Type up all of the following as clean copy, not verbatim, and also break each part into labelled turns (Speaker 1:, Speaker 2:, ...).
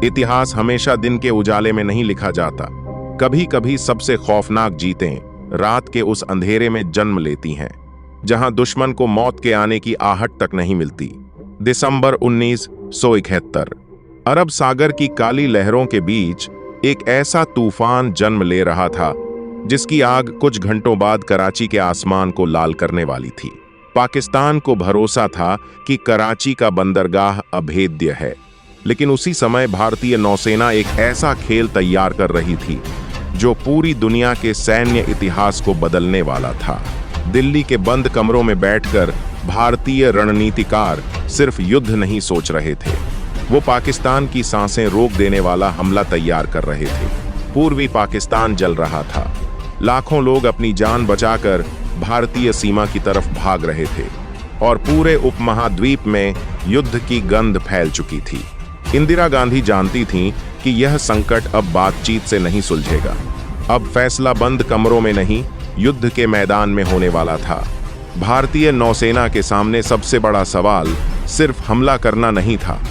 Speaker 1: इतिहास हमेशा दिन के उजाले में नहीं लिखा जाता। कभी कभी सबसे खौफनाक जीतें रात के उस अंधेरे में जन्म लेती हैं, जहां दुश्मन को मौत के आने की आहट तक नहीं मिलती। दिसंबर 1971 अरब सागर की काली लहरों के बीच एक ऐसा तूफान जन्म ले रहा था जिसकी आग कुछ घंटों बाद कराची के आसमान को लाल करने वाली थी। पाकिस्तान को भरोसा था कि कराची का बंदरगाह अभेद्य है, लेकिन उसी समय भारतीय नौसेना एक ऐसा खेल तैयार कर रही थी जो पूरी दुनिया के सैन्य इतिहास को बदलने वाला था। दिल्ली के बंद कमरों में बैठकर भारतीय रणनीतिकार सिर्फ युद्ध नहीं सोच रहे थे, वो पाकिस्तान की सांसें रोक देने वाला हमला तैयार कर रहे थे। पूर्वी पाकिस्तान जल रहा था। लाखों लोग अपनी जान बचाकर भारतीय सीमा की तरफ भाग रहे थे और पूरे उपमहाद्वीप में युद्ध की गंध फैल चुकी थी। इंदिरा गांधी जानती थीं कि यह संकट अब बातचीत से नहीं सुलझेगा। अब फैसला बंद कमरों में नहीं, युद्ध के मैदान में होने वाला था। भारतीय नौसेना के सामने सबसे बड़ा सवाल सिर्फ हमला करना नहीं था।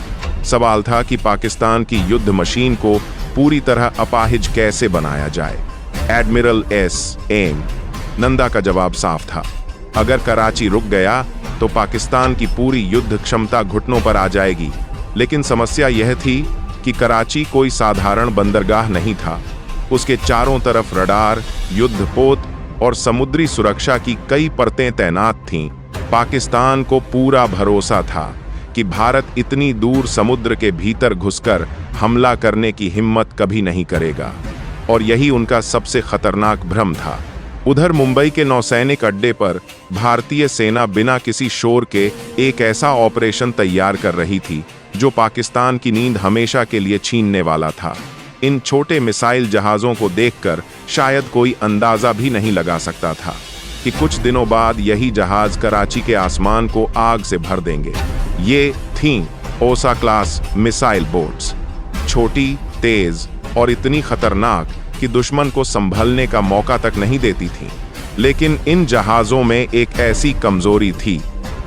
Speaker 1: सवाल था कि पाकिस्तान की युद्ध मशीन को पूरी तरह अपाहिज कैसे बनाया जाए। एडमिरल एम नंदा का जवाब साफ था, अगर कराची रुक गया तो पाकिस्तान की पूरी युद्ध क्षमता घुटनों पर आ जाएगी। लेकिन समस्या यह थी कि कराची कोई साधारण बंदरगाह नहीं था। उसके चारों तरफ रडार, युद्धपोत और समुद्री सुरक्षा की कई परतें तैनात थीं। पाकिस्तान को पूरा भरोसा था कि भारत इतनी दूर समुद्र के भीतर घुसकर हमला करने की हिम्मत कभी नहीं करेगा, और यही उनका सबसे खतरनाक भ्रम था। उधर मुंबई के नौसैनिक अड्डे पर भारतीय सेना बिना किसी शोर के एक ऐसा ऑपरेशन तैयार कर रही थी जो पाकिस्तान की नींद हमेशा के लिए छीनने वाला था। इन छोटे मिसाइल जहाज़ों को देखकर शायद कोई अंदाजा भी नहीं लगा सकता था कि कुछ दिनों बाद यही जहाज कराची के आसमान को आग से भर देंगे। ये थीं ओसा क्लास मिसाइल बोट्स, छोटी, तेज और इतनी खतरनाक कि दुश्मन को संभलने का मौका तक नहीं देती थीं। लेकिन इन जहाज़ों में एक ऐसी कमजोरी थी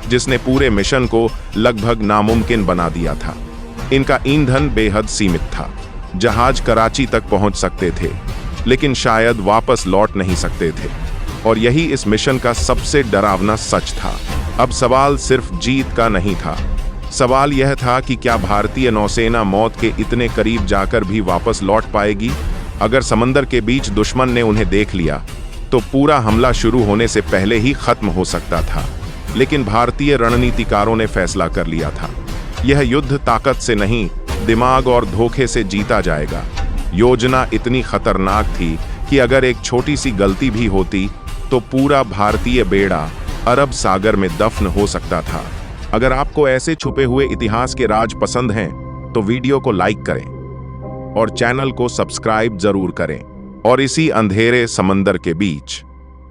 Speaker 1: जिसने पूरे मिशन को लगभग नामुमकिन बना दिया था। इनका ईंधन बेहद सीमित था। जहाज कराची तक पहुंच सकते थे, लेकिन शायद वापस लौट नहीं सकते थे, और यही इस मिशन का सबसे डरावना सच था। अब सवाल सिर्फ जीत का नहीं था, सवाल यह था कि क्या भारतीय नौसेना मौत के इतने करीब जाकर भी वापस लौट पाएगी। अगर समंदर के बीच दुश्मन ने उन्हें देख लिया तो पूरा हमला शुरू होने से पहले ही खत्म हो सकता था। लेकिन भारतीय रणनीतिकारों ने फैसला कर लिया था, यह युद्ध ताकत से नहीं, दिमाग और धोखे से जीता जाएगा। योजना इतनी खतरनाक थी कि अगर एक छोटी सी गलती भी होती तो पूरा भारतीय बेड़ा अरब सागर में दफन हो सकता था। अगर आपको ऐसे छुपे हुए इतिहास के राज पसंद हैं तो वीडियो को लाइक करें और चैनल को सब्सक्राइब जरूर करें। और इसी अंधेरे समंदर के बीच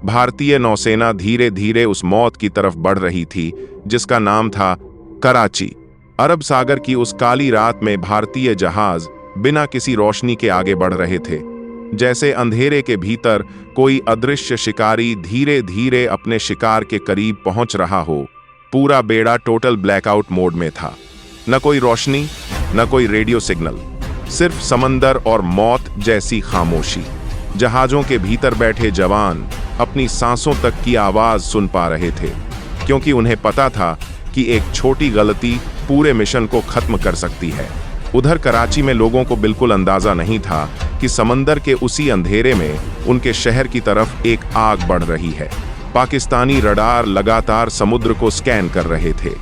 Speaker 1: भारतीय नौसेना धीरे धीरे उस मौत की तरफ बढ़ रही थी जिसका नाम था कराची। अरब सागर की उस काली रात में भारतीय जहाज बिना किसी रोशनी के आगे बढ़ रहे थे, जैसे अंधेरे के भीतर कोई अदृश्य शिकारी धीरे धीरे अपने शिकार के करीब पहुंच रहा हो। पूरा बेड़ा टोटल ब्लैकआउट मोड में था। न कोई रोशनी, न कोई रेडियो सिग्नल, सिर्फ समंदर और मौत जैसी खामोशी। जहाजों के भीतर बैठे जवान अपनी सांसों तक की आवाज सुन पा रहे थे, क्योंकि उन्हें पता था कि एक छोटी गलती पूरे मिशन को खत्म कर सकती है। उधर कराची में लोगों को बिल्कुल अंदाजा नहीं था कि समंदर के उसी अंधेरे में उनके शहर की तरफ एक आग बढ़ रही है। पाकिस्तानी रडार लगातार समुद्र को स्कैन कर रहे थे,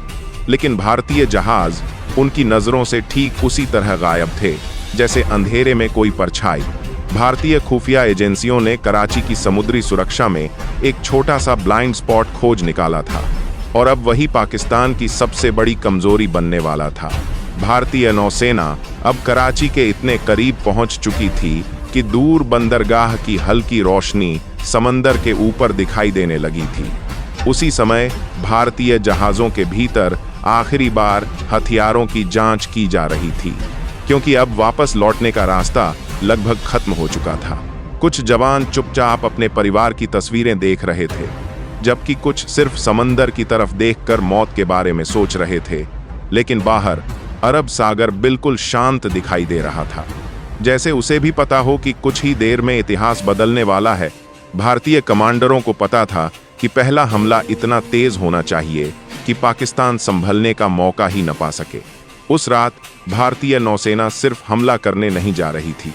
Speaker 1: लेकिन भारतीय जहाज उनकी नजरों से ठीक उसी तरह गायब थे जैसे अंधेरे में कोई परछाई। भारतीय खुफिया एजेंसियों ने कराची की समुद्री सुरक्षा में एक छोटा सा ब्लाइंड स्पॉट खोज निकाला था, और अब वही पाकिस्तान की सबसे बड़ी कमजोरी बनने वाला था। भारतीय नौसेना अब कराची के इतने करीब पहुंच चुकी थी कि दूर बंदरगाह की हल्की रोशनी समंदर के ऊपर दिखाई देने लगी थी। उसी समय भारतीय जहाजों के भीतर आखिरी बार हथियारों की जांच की जा रही थी, क्योंकि अब वापस लौटने का रास्ता लगभग खत्म हो चुका था। कुछ जवान चुपचाप अपने परिवार की तस्वीरें देख रहे थे, जबकि कुछ सिर्फ समंदर की तरफ देखकर मौत के बारे में सोच रहे थे। लेकिन बाहर अरब सागर बिल्कुल शांत दिखाई दे रहा था, जैसे उसे भी पता हो कि कुछ ही देर में इतिहास बदलने वाला है। भारतीय कमांडरों को पता था कि पहला हमला इतना तेज होना चाहिए कि पाकिस्तान संभलने का मौका ही न पा सके। उस रात भारतीय नौसेना सिर्फ हमला करने नहीं जा रही थी,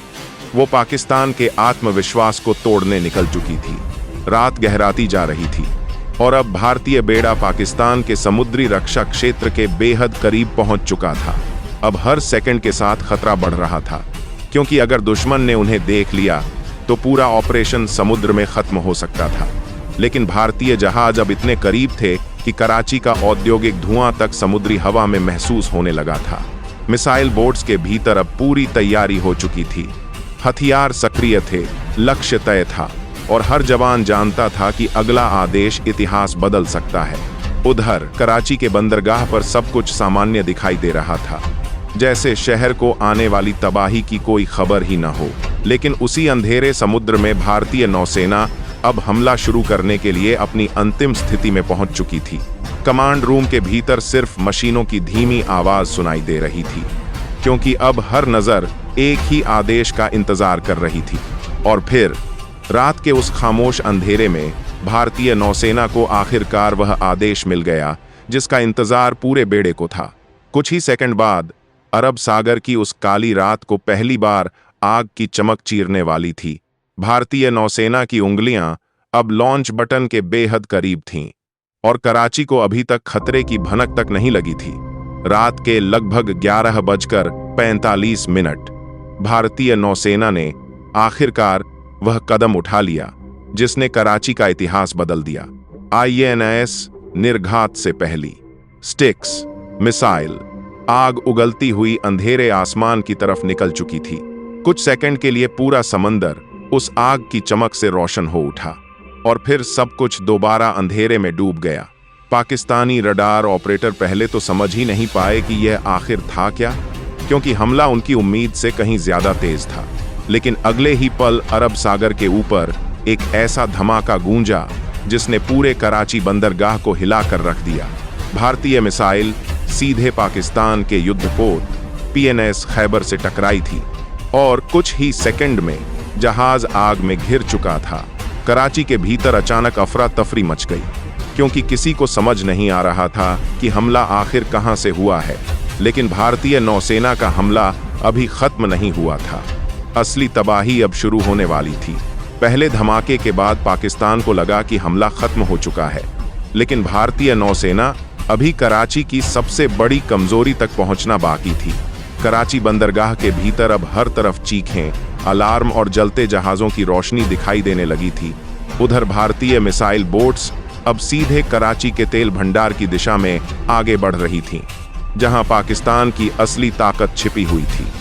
Speaker 1: वो पाकिस्तान के आत्मविश्वास को तोड़ने निकल चुकी थी। रात गहराती जा रही थी और अब भारतीय बेड़ा पाकिस्तान के समुद्री रक्षा क्षेत्र के बेहद करीब पहुंच चुका था। अब हर सेकंड के साथ खतरा बढ़ रहा था, क्योंकि अगर दुश्मन ने उन्हें देख लिया तो पूरा ऑपरेशन समुद्र में खत्म हो सकता था। लेकिन भारतीय जहाज अब इतने करीब थे कि कराची का औद्योगिक धुआं तक समुद्री हवा में महसूस होने लगा था। मिसाइल बोट्स के भीतर अब पूरी तैयारी हो चुकी थी, हथियार सक्रिय थे, लक्ष्य तय था और हर जवान जानता था कि अगला आदेश इतिहास बदल सकता है। उधर कराची के बंदरगाह पर सब कुछ सामान्य दिखाई दे रहा था, जैसे शहर को आने वाली तबाही की कोई खबर ही न हो। लेकिन उसी अंधेरे समुद्र में भारतीय नौसेना अब हमला शुरू करने के लिए अपनी अंतिम स्थिति में पहुंच चुकी थी। कमांड रूम के भीतर सिर्फ मशीनों की धीमी आवाज सुनाई दे रही थी, क्योंकि अब हर नजर एक ही आदेश का इंतजार कर रही थी। और फिर रात के उस खामोश अंधेरे में भारतीय नौसेना को आखिरकार वह आदेश मिल गया जिसका इंतजार पूरे बेड़े को था। कुछ ही सेकंड बाद अरब सागर की उस काली रात को पहली बार आग की चमक चीरने वाली थी। भारतीय नौसेना की उंगलियां अब लॉन्च बटन के बेहद करीब थीं और कराची को अभी तक खतरे की भनक तक नहीं लगी थी। रात के लगभग 11:45 भारतीय नौसेना ने आखिरकार वह कदम उठा लिया जिसने कराची का इतिहास बदल दिया। INS निर्घात से पहली स्टिक्स मिसाइल आग उगलती हुई अंधेरे आसमान की तरफ निकल चुकी थी। कुछ सेकंड के लिए पूरा समंदर उस आग की चमक से रोशन हो उठा और फिर सब कुछ दोबारा अंधेरे में डूब गया। पाकिस्तानी रडार ऑपरेटर पहले तो समझ ही नहीं पाए कि यह आखिर था क्या, क्योंकि हमला उनकी उम्मीद से कहीं ज्यादा तेज था। लेकिन अगले ही पल अरब सागर के ऊपर एक ऐसा धमाका गूंजा जिसने पूरे कराची बंदरगाह को हिलाकर रख दिया। भारतीय मिसाइल सीधे पाकिस्तान के युद्धपोत PNS खैबर से टकराई थी और कुछ ही सेकंड में जहाज आग में घिर चुका था। कराची के भीतर अचानक अफरा तफरी मच गई, क्योंकि किसी को समझ नहीं आ रहा था कि हमला आखिर कहां से हुआ है। लेकिन भारतीय नौसेना का हमला अभी खत्म नहीं हुआ था। असली तबाही अब शुरू होने वाली थी। पहले धमाके के बाद पाकिस्तान को लगा कि हमला खत्म हो चुका है, लेकिन भारतीय नौसेना अभी कराची की सबसे बड़ी कमजोरी तक पहुंचना बाकी थी। कराची बंदरगाह के भीतर अब हर तरफ चीखें, अलार्म और जलते जहाजों की रोशनी दिखाई देने लगी थी। उधर भारतीय मिसाइल बोट्स अब सीधे कराची के तेल भंडार की दिशा में आगे बढ़ रही थीं, जहां पाकिस्तान की असली ताकत छिपी हुई थी।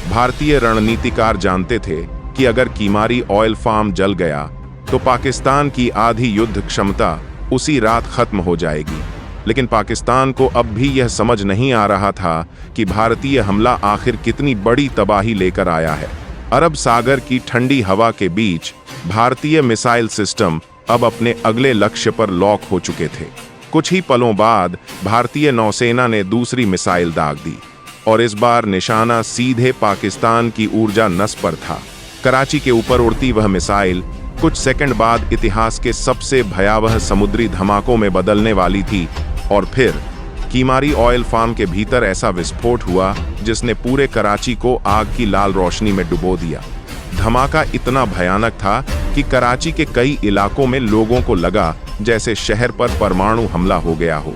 Speaker 1: भारतीय रणनीतिकार जानते थे कि अगर कीमारी ऑयल फार्म जल गया तो पाकिस्तान की आधी युद्ध क्षमता उसी रात खत्म हो जाएगी। लेकिन पाकिस्तान को अब भी यह समझ नहीं आ रहा था कि भारतीय हमला आखिर कितनी बड़ी तबाही लेकर आया है। अरब सागर की ठंडी हवा के बीच भारतीय मिसाइल सिस्टम अब अपने अगले लक्ष्य पर लॉक हो चुके थे। कुछ ही पलों बाद भारतीय नौसेना ने दूसरी मिसाइल दाग दी और इस बार निशाना सीधे पाकिस्तान की ऊर्जा नस पर था। कराची के ऊपर उड़ती वह मिसाइल कुछ सेकंड बाद इतिहास के सबसे भयावह समुद्री धमाकों में बदलने वाली थी। और फिर कीमारी ऑयल फार्म के भीतर ऐसा विस्फोट हुआ जिसने पूरे कराची को आग की लाल रोशनी में डुबो दिया। धमाका इतना भयानक था कि कराची के कई इलाकों में लोगों को लगा जैसे शहर पर परमाणु हमला हो गया हो।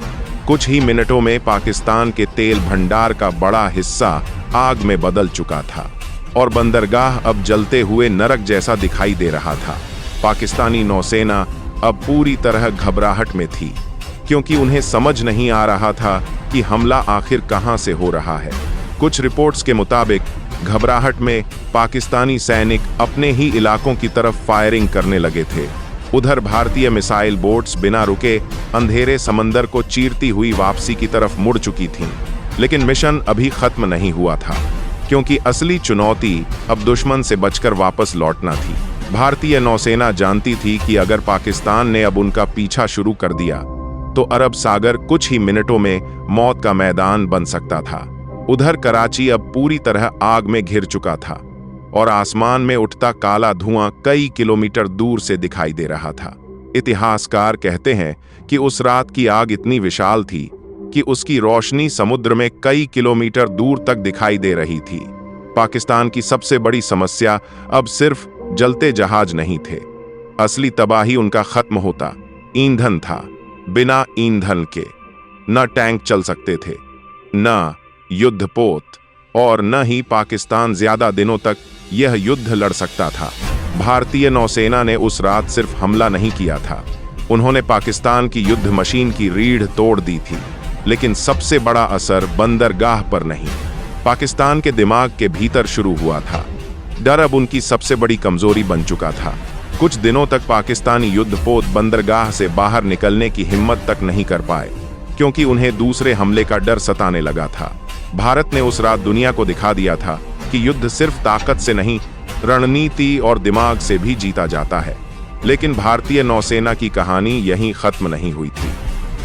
Speaker 1: कुछ ही मिनटों में पाकिस्तान के तेल भंडार का बड़ा हिस्सा आग में बदल चुका था और बंदरगाह अब जलते हुए नरक जैसा दिखाई दे रहा था। पाकिस्तानी नौसेना अब पूरी तरह घबराहट में थी, क्योंकि उन्हें समझ नहीं आ रहा था कि हमला आखिर कहां से हो रहा है। कुछ रिपोर्ट्स के मुताबिक घबराहट में पाकिस्तानी सैनिक अपने ही इलाकों की तरफ फायरिंग करने लगे थे। उधर भारतीय मिसाइल बोट्स बिना रुके अंधेरे समंदर को चीरती हुई वापसी की तरफ मुड़ चुकी थीं। लेकिन मिशन अभी खत्म नहीं हुआ था, क्योंकि असली चुनौती अब दुश्मन से बचकर वापस लौटना थी। भारतीय नौसेना जानती थी कि अगर पाकिस्तान ने अब उनका पीछा शुरू कर दिया तो अरब सागर कुछ ही मिनटों में मौत का मैदान बन सकता था। उधर कराची अब पूरी तरह आग में घिर चुका था और आसमान में उठता काला धुआं कई किलोमीटर दूर से दिखाई दे रहा था। इतिहासकार कहते हैं कि उस रात की आग इतनी विशाल थी कि उसकी रोशनी समुद्र में कई किलोमीटर दूर तक दिखाई दे रही थी। पाकिस्तान की सबसे बड़ी समस्या अब सिर्फ जलते जहाज नहीं थे। असली तबाही उनका खत्म होता ईंधन था। बिना ईंधन के न टैंक चल सकते थे, न युद्धपोत, और न ही पाकिस्तान ज्यादा दिनों तक यह युद्ध लड़ सकता था। भारतीय नौसेना ने उस रात सिर्फ हमला नहीं किया था, उन्होंने पाकिस्तान की युद्ध मशीन की रीढ़ तोड़ दी थी। लेकिन सबसे बड़ा असर बंदरगाह पर नहीं, पाकिस्तान के दिमाग के भीतर शुरू हुआ था। डर अब उनकी सबसे बड़ी कमजोरी बन चुका था। कुछ दिनों तक पाकिस्तानी युद्धपोत बंदरगाह से बाहर निकलने की हिम्मत तक नहीं कर पाए, क्योंकि उन्हें दूसरे हमले का डर सताने लगा था। भारत ने उस रात दुनिया को दिखा दिया था कि युद्ध सिर्फ ताकत से नहीं, रणनीति और दिमाग से भी जीता जाता है। लेकिन भारतीय नौसेना की कहानी यहीं खत्म नहीं हुई थी,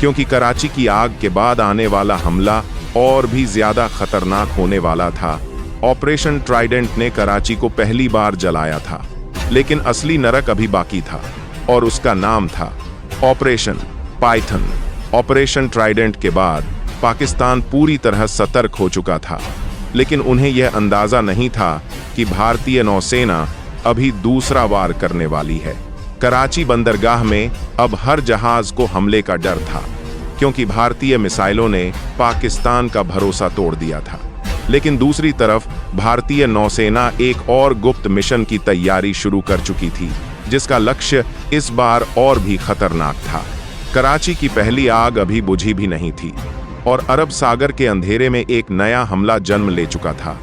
Speaker 1: क्योंकि कराची की आग के बाद आने वाला हमला और भी ज्यादा खतरनाक होने वाला था। ऑपरेशन ट्राइडेंट ने कराची को पहली बार जलाया था, लेकिन असली नरक अभी बाकी था और उसका नाम था ऑपरेशन पाइथन। ऑपरेशन ट्राइडेंट के बाद पाकिस्तान पूरी तरह सतर्क हो चुका था, लेकिन उन्हें यह अंदाजा नहीं था कि भारतीय नौसेना अभी दूसरा वार करने वाली है। कराची बंदरगाह में अब हर जहाज को हमले का डर था, क्योंकि भारतीय मिसाइलों ने पाकिस्तान का भरोसा तोड़ दिया था। लेकिन दूसरी तरफ भारतीय नौसेना एक और गुप्त मिशन की तैयारी शुरू कर चुकी थी, जिसका लक्ष्य इस बार और भी खतरनाक था। कराची की पहली आग अभी बुझी भी नहीं थी और अरब सागर के अंधेरे में एक नया हमला जन्म ले चुका था,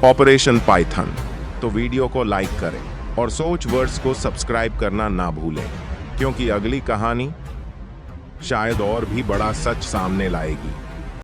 Speaker 1: ऑपरेशन पाइथन। तो वीडियो को लाइक करें और सोच वर्ड्स को सब्सक्राइब करना ना भूलें, क्योंकि अगली कहानी शायद और भी बड़ा सच सामने लाएगी।